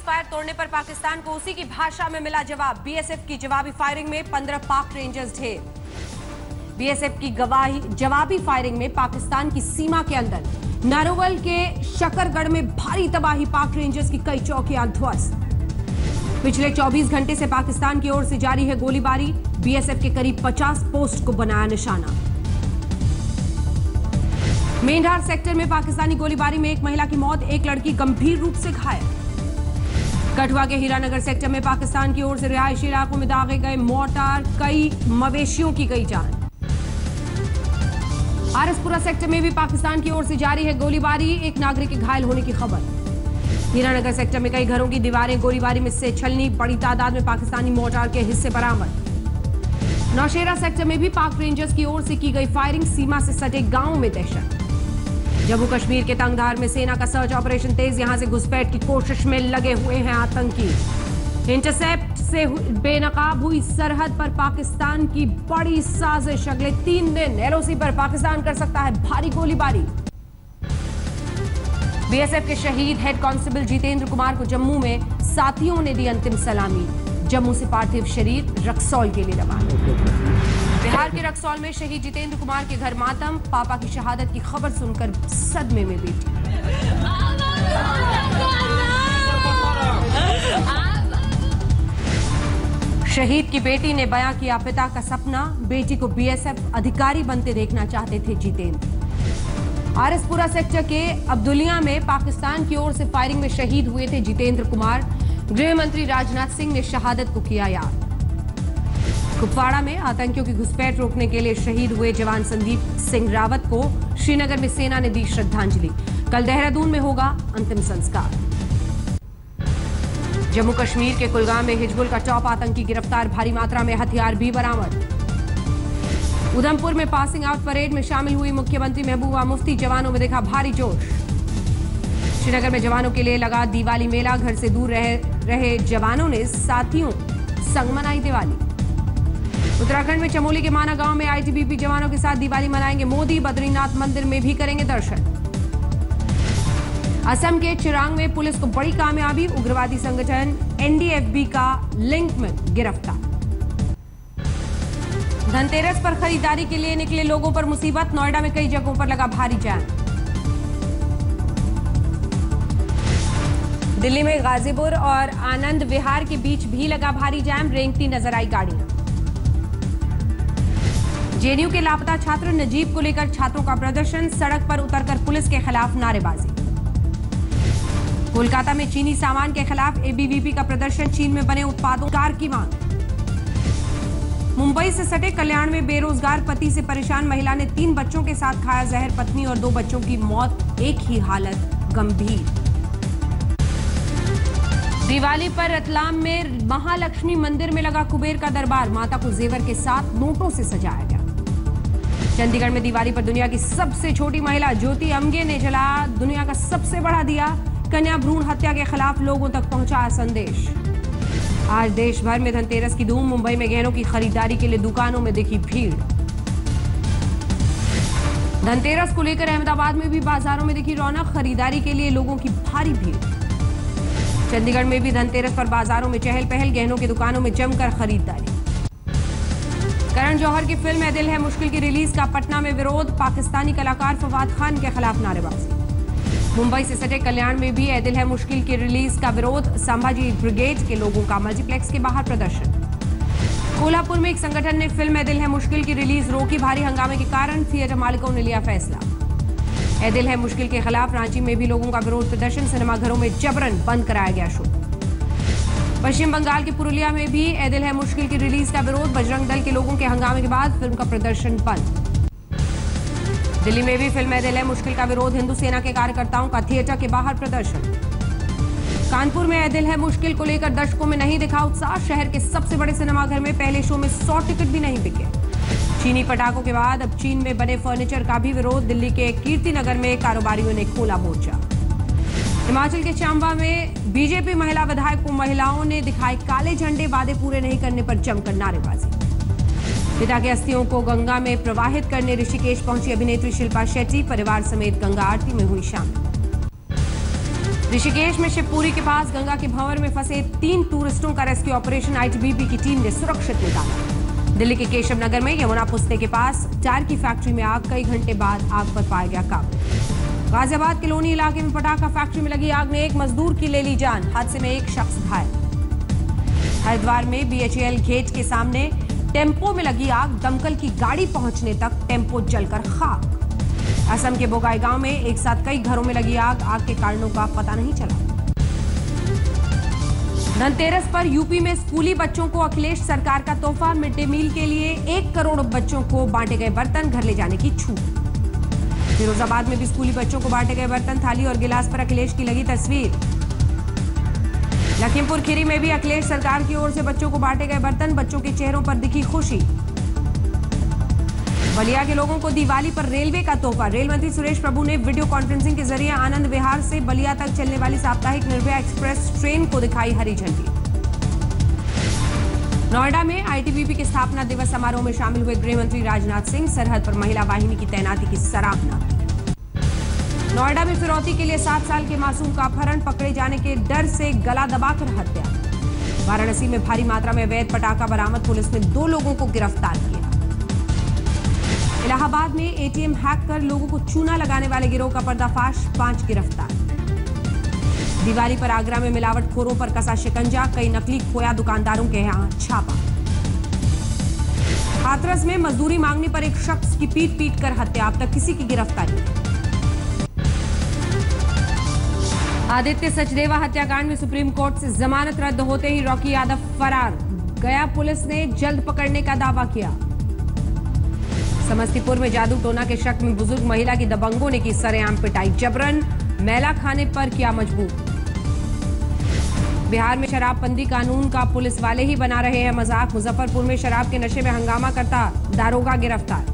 Fire तोड़ने पर पाकिस्तान को उसी की भाषा में मिला जवाब। बीएसएफ की जवाबी फायरिंग में 15 पाक रेंजर्स ढेर। बीएसएफ की जवाबी फायरिंग में पाकिस्तान की सीमा के अंदर नारोवल के शकरगढ़ में भारी तबाही, पाक रेंजर्स की कई चौकियां ध्वस्त। पिछले 24 घंटे से पाकिस्तान की ओर से जारी है गोलीबारी। बीएसएफ के करीब 50 पोस्ट को बनाया निशाना। मेंढार सेक्टर में पाकिस्तानी गोलीबारी में एक महिला की मौत, एक लड़की गंभीर रूप से घायल। कठुआ के हीरानगर सेक्टर में पाकिस्तान की ओर से रिहायशी इलाकों में दागे गए मोर्टार, कई मवेशियों की गई जान। आरसपुरा सेक्टर में भी पाकिस्तान की ओर से जारी है गोलीबारी, एक नागरिक के घायल होने की खबर। हीरानगर सेक्टर में कई घरों की दीवारें गोलीबारी में से छलनी, बड़ी तादाद में पाकिस्तानी मोर्टार के हिस्से बरामद। नौशेरा सेक्टर में भी पाक रेंजर्स की ओर से की गई फायरिंग, सीमा से सटे गांवों में दहशत। जम्मू कश्मीर के तंगधार में सेना का सर्च ऑपरेशन तेज, यहां से घुसपैठ की कोशिश में लगे हुए हैं आतंकी। इंटरसेप्ट से बेनकाब हुई सरहद पर पाकिस्तान की बड़ी साजिश, अगले 3 दिन एलओसी पर पाकिस्तान कर सकता है भारी गोलीबारी। बीएसएफ के शहीद हेड कांस्टेबल जितेंद्र कुमार को जम्मू में साथियों ने दी अंतिम सलामी। जम्मू से पार्थिव शरीर रक्सौल के लिए रवाना। बिहार के रक्सौल में शहीद जितेंद्र कुमार के घर मातम, पापा की शहादत की खबर सुनकर सदमे में बेटी। शहीद की बेटी ने बयां किया पिता का सपना, बेटी को बीएसएफ अधिकारी बनते देखना चाहते थे जितेंद्र। आरसपुरा सेक्टर के अब्दुलिया में पाकिस्तान की ओर से फायरिंग में शहीद हुए थे जितेंद्र कुमार। गृह मंत्री राजनाथ सिंह ने शहादत को किया याद। कुपवाड़ा में आतंकियों की घुसपैठ रोकने के लिए शहीद हुए जवान संदीप सिंह रावत को श्रीनगर में सेना ने दी श्रद्धांजलि। कल देहरादून में होगा अंतिम संस्कार। जम्मू कश्मीर के कुलगाम में हिजबुल का टॉप आतंकी गिरफ्तार, भारी मात्रा में हथियार भी बरामद। उधमपुर में पासिंग आउट परेड में शामिल हुई मुख्यमंत्री महबूबा मुफ्ती, जवानों में देखा भारी जोश। श्रीनगर में जवानों के लिए लगा दिवाली मेला, घर से दूर रहे जवानों ने साथियों संग मनाई दिवाली। उत्तराखंड में चमोली के माना गांव में आईटीबीपी जवानों के साथ दिवाली मनाएंगे मोदी, बद्रीनाथ मंदिर में भी करेंगे दर्शन। असम के चिरांग में पुलिस को बड़ी कामयाबी, उग्रवादी संगठन एनडीएफबी का लिंक में गिरफ्तार। धनतेरस पर खरीदारी के लिए निकले लोगों पर मुसीबत, नोएडा में कई जगहों पर लगा भारी जाम। दिल्ली में गाजीपुर और आनंद विहार के बीच भी लगा भारी जाम, रेंगती नजर आई गाड़ियां। जेएनयू के लापता छात्र नजीब को लेकर छात्रों का प्रदर्शन, सड़क पर उतरकर पुलिस के खिलाफ नारेबाजी। कोलकाता में चीनी सामान के खिलाफ एबीवीपी का प्रदर्शन, चीन में बने उत्पादों कार की मांग। मुंबई से सटे कल्याण में बेरोजगार पति से परेशान महिला ने 3 बच्चों के साथ खाया जहर, पत्नी और 2 बच्चों की मौत, एक ही हालत गंभीर। दिवाली पर रतलाम में महालक्ष्मी मंदिर में लगा कुबेर का दरबार, माता को जेवर के साथ नोटों से सजाया गया। चंडीगढ़ में दिवाली पर दुनिया की सबसे छोटी महिला ज्योति अमगे ने जलाया दुनिया का सबसे बड़ा दिया, कन्या भ्रूण हत्या के खिलाफ लोगों तक पहुंचाया संदेश। आज देश भर में धनतेरस की धूम, मुंबई में गहनों की खरीदारी के लिए दुकानों में दिखी भीड़। धनतेरस को लेकर अहमदाबाद में भी बाजारों में दिखी रौनक, खरीदारी के लिए लोगों की भारी भीड़। चंडीगढ़ में भी धनतेरस पर बाजारों में चहल पहल, गहनों की दुकानों में जमकर खरीदारी। करण जौहर की फिल्म ए दिल है मुश्किल की रिलीज का पटना में विरोध, पाकिस्तानी कलाकार फवाद खान के खिलाफ नारेबाजी। मुंबई से सटे कल्याण में भी ए दिल है मुश्किल की रिलीज का विरोध, संभाजी ब्रिगेड के लोगों का मल्टीप्लेक्स के बाहर प्रदर्शन। कोल्हापुर में एक संगठन ने फिल्म ए दिल है मुश्किल की रिलीज रोकी, भारी हंगामे के कारण थिएटर मालिकों ने लिया फैसला। ए दिल है मुश्किल के खिलाफ रांची में भी लोगों का विरोध प्रदर्शन, सिनेमाघरों में जबरन बंद कराया गया शो। पश्चिम बंगाल के पुरुलिया में भी ए दिल है मुश्किल की रिलीज का विरोध, बजरंग दल के लोगों के हंगामे के बाद फिल्म का प्रदर्शन बंद। दिल्ली में भी फिल्म ए दिल है मुश्किल का विरोध, हिंदू सेना के कार्यकर्ताओं का थिएटर के बाहर प्रदर्शन। कानपुर में ए दिल है मुश्किल को लेकर दर्शकों में नहीं दिखा उत्साह, शहर के सबसे बड़े सिनेमाघर में पहले शो में 100 टिकट भी नहीं बिके। चीनी पटाखों के बाद अब चीन में बने फर्नीचर का भी विरोध, दिल्ली के कीर्ति नगर में कारोबारियों ने खोला मोर्चा। हिमाचल के चांबा में बीजेपी महिला विधायक को महिलाओं ने दिखाए काले झंडे, वादे पूरे नहीं करने पर जमकर नारेबाजी। पिता की अस्थियों को गंगा में प्रवाहित करने ऋषिकेश पहुंची अभिनेत्री शिल्पा शेट्टी, परिवार समेत गंगा आरती में हुई शामिल। ऋषिकेश में शिवपुरी के पास गंगा के भंवर में फंसे 3 टूरिस्टों का रेस्क्यू ऑपरेशन आईटीबीपी की टीम ने सुरक्षित निकाला। दिल्ली के केशव नगर में यमुना पुस्ते के पास टायर की फैक्ट्री में आग, कई घंटे बाद आग पर पाया गया काबू। गाजियाबाद के लोनी इलाके में पटाखा फैक्ट्री में लगी आग ने एक मजदूर की ले ली जान, हादसे में एक शख्स घायल। हरिद्वार में बीएचईएल गेट के सामने टेम्पो में लगी आग, दमकल की गाड़ी पहुंचने तक टेम्पो जलकर खाक। असम के बोगाई गांव में एक साथ कई घरों में लगी आग के कारणों का पता नहीं चला। धनतेरस पर यूपी में स्कूली बच्चों को अखिलेश सरकार का तोहफा, मिड डे मील के लिए 1 करोड़ बच्चों को बांटे गए बर्तन, घर ले जाने की छूट। फिरोजाबाद में भी स्कूली बच्चों को बांटे गए बर्तन, थाली और गिलास पर अखिलेश की लगी तस्वीर। लखीमपुर खीरी में भी अखिलेश सरकार की ओर से बच्चों को बांटे गए बर्तन, बच्चों के चेहरों पर दिखी खुशी। बलिया के लोगों को दिवाली पर रेलवे का तोहफा, रेल मंत्री सुरेश प्रभु ने वीडियो कॉन्फ्रेंसिंग के जरिए आनंद विहार से बलिया तक चलने वाली साप्ताहिक निर्भया एक्सप्रेस ट्रेन को दिखाई हरी झंडी। नोएडा में आईटीबीपी के स्थापना दिवस समारोह में शामिल हुए गृह मंत्री राजनाथ सिंह, सरहद पर महिला वाहिनी की तैनाती की सराहना। नोएडा में फिरौती के लिए 7 साल के मासूम का अपहरण, पकड़े जाने के डर से गला दबाकर हत्या। वाराणसी में भारी मात्रा में अवैध पटाखा बरामद, पुलिस ने 2 लोगों को गिरफ्तार किया। इलाहाबाद में एटीएम हैक कर लोगों को चूना लगाने वाले गिरोह का पर्दाफाश, 5 गिरफ्तार। दिवाली पर आगरा में मिलावटखोरों पर कसा शिकंजा, कई नकली खोया दुकानदारों के यहां छापा। हाथरस में मजदूरी मांगने पर एक शख्स की पीट कर हत्या, अब तक किसी की गिरफ्तारी। आदित्य सचदेवा हत्याकांड में सुप्रीम कोर्ट से जमानत रद्द होते ही रॉकी यादव फरार, गया पुलिस ने जल्द पकड़ने का दावा किया। समस्तीपुर में जादू टोना के शक में बुजुर्ग महिला की दबंगों ने की सरेआम पिटाई, जबरन मैला खाने पर किया मजबूर। बिहार में शराबबंदी कानून का पुलिस वाले ही बना रहे हैं मजाक, मुजफ्फरपुर में शराब के नशे में हंगामा करता दारोगा गिरफ्तार।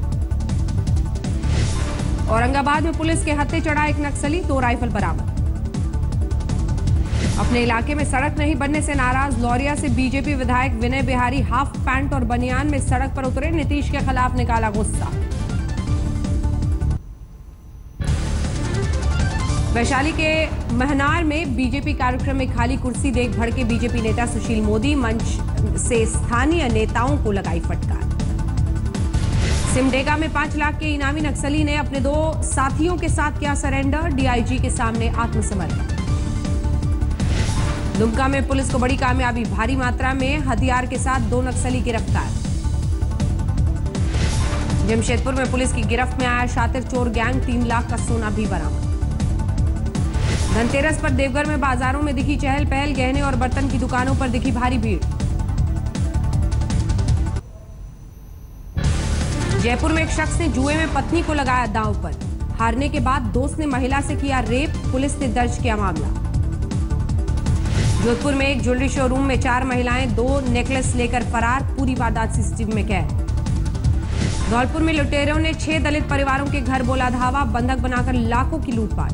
औरंगाबाद में पुलिस के हत्थे चढ़ा एक नक्सली, 2 राइफल बरामद। अपने इलाके में सड़क नहीं बनने से नाराज लौरिया से बीजेपी विधायक विनय बिहारी हाफ पैंट और बनियान में सड़क पर उतरे, नीतीश के खिलाफ निकाला गुस्सा। वैशाली के महनार में बीजेपी कार्यक्रम में खाली कुर्सी देख भड़के बीजेपी नेता सुशील मोदी, मंच से स्थानीय नेताओं को लगाई फटकार। सिमडेगा में 5 लाख के इनामी नक्सली ने अपने 2 साथियों के साथ किया सरेंडर, डीआईजी के सामने आत्मसमर्पण। दुमका में पुलिस को बड़ी कामयाबी, भारी मात्रा में हथियार के साथ 2 नक्सली गिरफ्तार। जमशेदपुर में पुलिस की गिरफ्त में आया शातिर चोर गैंग, 3 लाख का सोना भी बरामद। धनतेरस पर देवघर में बाजारों में दिखी चहल पहल, गहने और बर्तन की दुकानों पर दिखी भारी भीड़। जयपुर में एक शख्स ने जुए में पत्नी को लगाया दांव पर, हारने के बाद दोस्त ने महिला से किया रेप, पुलिस ने दर्ज किया मामला। जोधपुर में एक ज्वेलरी शोरूम में 4 महिलाएं 2 नेकलेस लेकर फरार, पूरी वारदात सीसीटीवी में कैद। धौलपुर में लुटेरों ने 6 दलित परिवारों के घर बोला धावा, बंधक बनाकर लाखों की लूटपाट।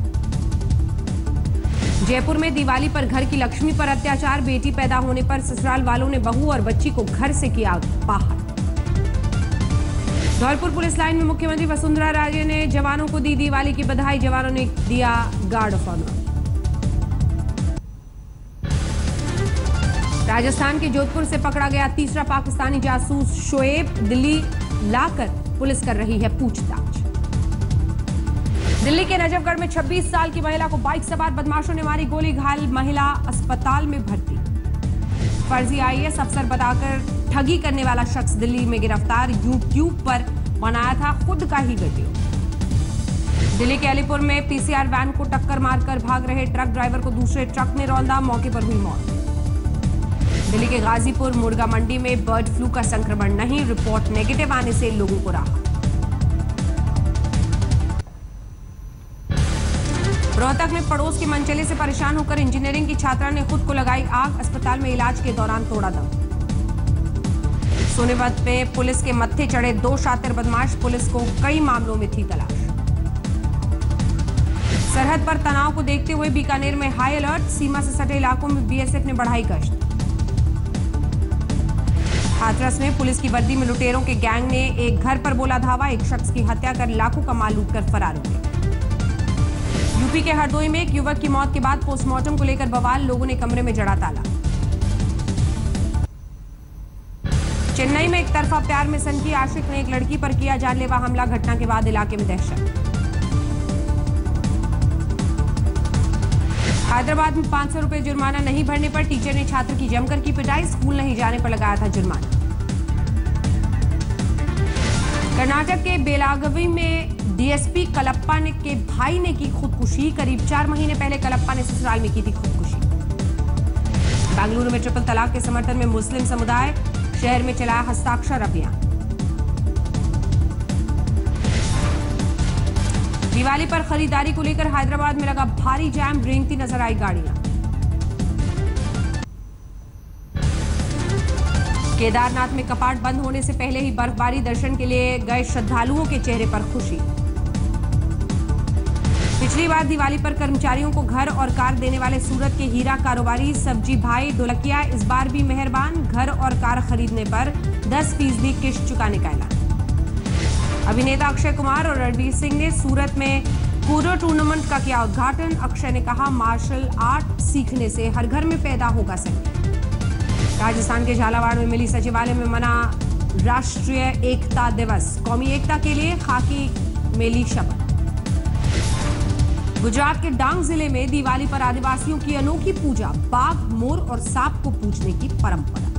जयपुर में दिवाली पर घर की लक्ष्मी पर अत्याचार, बेटी पैदा होने पर ससुराल वालों ने बहू और बच्ची को घर से किया बाहर। धौलपुर पुलिस लाइन में मुख्यमंत्री वसुंधरा राजे ने जवानों को दी दिवाली की बधाई, जवानों ने दिया गार्ड ऑफ ऑनर। राजस्थान के जोधपुर से पकड़ा गया तीसरा पाकिस्तानी जासूस शोएब, दिल्ली लाकर पुलिस कर रही है पूछताछ। दिल्ली के नजफगढ़ में 26 साल की महिला को बाइक सवार बदमाशों ने मारी गोली, घायल महिला अस्पताल में भर्ती। फर्जी आईएएस अफसर बताकर ठगी करने वाला शख्स दिल्ली में गिरफ्तार, यूट्यूब पर बनाया था खुद का ही वीडियो। दिल्ली के अलीपुर में पीसीआर वैन को टक्कर मारकर भाग रहे ट्रक ड्राइवर को दूसरे ट्रक ने रौंदा, मौके पर हुई मौत। दिल्ली के गाजीपुर मुर्गा मंडी में बर्ड फ्लू का संक्रमण नहीं, रिपोर्ट नेगेटिव आने से लोगों को राहत। रोहतक में पड़ोस के मनचले से परेशान होकर इंजीनियरिंग की छात्रा ने खुद को लगाई आग, अस्पताल में इलाज के दौरान तोड़ा दम। सोनीपत में पुलिस के मत्थे चढ़े 2 शातिर बदमाश, पुलिस को कई मामलों में थी तलाश। सरहद पर तनाव को देखते हुए बीकानेर में हाई अलर्ट, सीमा से सटे इलाकों में बीएसएफ ने बढ़ाई गश्त। हाथरस में पुलिस की वर्दी में लुटेरों के गैंग ने एक घर पर बोला धावा, एक शख्स की हत्या कर लाखों का माल लूटकर फरार हुए। यूपी के हरदोई में एक युवक की मौत के बाद पोस्टमार्टम को लेकर बवाल, लोगों ने कमरे में जड़ा ताला। चेन्नई में एक तरफा प्यार में सनकी आशिक ने एक लड़की पर किया जानलेवा हमला, घटना के बाद इलाके में दहशत। हैदराबाद में 500 रुपए जुर्माना नहीं भरने पर टीचर ने छात्र की जमकर की पिटाई, स्कूल नहीं जाने पर लगाया था जुर्माना। कर्नाटक के बेलागवी में डीएसपी कलप्पा के भाई ने की खुदकुशी, करीब 4 महीने पहले कलप्पा ने ससुराल में की थी खुदकुशी। बेंगलुरु में ट्रिपल तलाक के समर्थन में मुस्लिम समुदाय, शहर में चलाया हस्ताक्षर अभियान। दिवाली पर खरीदारी को लेकर हैदराबाद में लगा भारी जाम, रेंगती नजर आई गाड़ियां। केदारनाथ में कपाट बंद होने से पहले ही बर्फबारी, दर्शन के लिए गए श्रद्धालुओं के चेहरे पर खुशी। पिछली बार दिवाली पर कर्मचारियों को घर और कार देने वाले सूरत के हीरा कारोबारी सब्जी भाई ढोलकिया इस बार भी मेहरबान, घर और कार खरीदने पर 10% किश्त चुकाने का ऐलान। अभिनेता अक्षय कुमार और रणवीर सिंह ने सूरत में कूडो टूर्नामेंट का किया उद्घाटन। अक्षय ने कहा, मार्शल आर्ट सीखने से हर घर में पैदा होगा संगीत। राजस्थान के झालावाड़ में मिली सचिवालय में मना राष्ट्रीय एकता दिवस, कौमी एकता के लिए खाकी में ली शपथ। गुजरात के डांग जिले में दिवाली पर आदिवासियों की अनोखी पूजा, बाघ, मोर और सांप को पूजने की परंपरा।